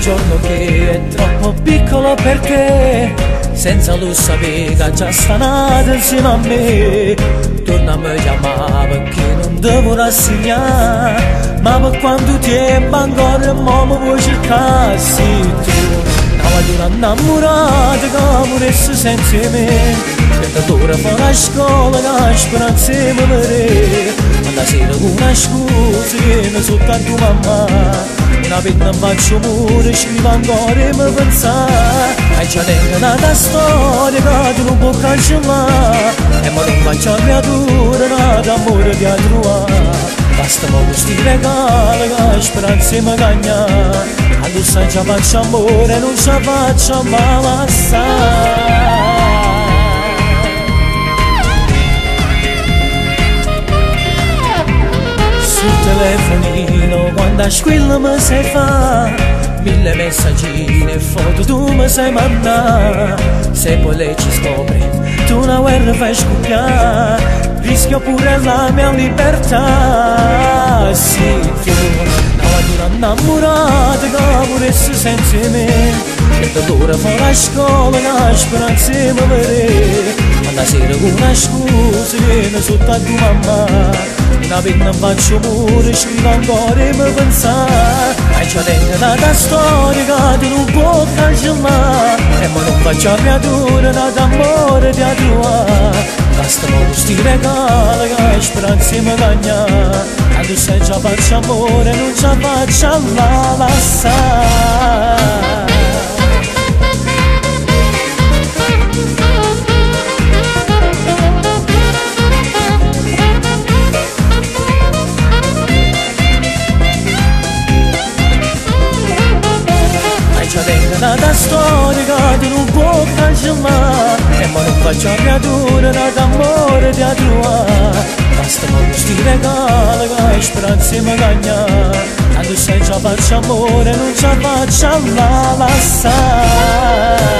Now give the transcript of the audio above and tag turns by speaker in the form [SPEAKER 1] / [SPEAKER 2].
[SPEAKER 1] un giorno che è troppo piccolo per te, senza lo sapere che già sta nata insieme a me. Torna a me chiamare perché non devo rassegnare, ma per quanto tempo ancora mo mi vuoi cercare? Sì, tu una innamorata che moresse senza me, per l'ora fuori a scuola che speranza mi vedere, ma sera con una scusa viene sotto a tua mamma, una penna faccio mure, scrivo ancora e mi pensa, e già tengo una storia che tu non puoi cancellare, e ma non faccio creatura nata amore di trovare. Basta ma questi regali che speranza mi cagna, adesso già faccio amore, non ci faccio male assai. Sul telefonino quando squilla mi sai fa, 1000 messaggini e foto tu mi sai mandare, se poi lei ci scopre tu una guerra fai scoppiare, rischio pure la mia libertà. Sì, tu una innamorata che vorresti senza me, per l'ora fuori a scuola che speranza mi vedere, ma sera con una scusa viene sotto a tua mamma, una penna faccio mure, scrivo ancora e mi pensa, e già tengo una storia che tu non puoi cancellare, e ma non faccio creatura nata amore di trovare. Basta ma questi regali che speranza mi cagna, adesso già faccio amore, non ci faccio male assai. Già tengo una storia che tu non puoi cancellare, e ma non faccio creatura nata amore di trovare. Basta ma questi regali che speranza mi cagna, adesso già faccio amore, non ci faccio male assai.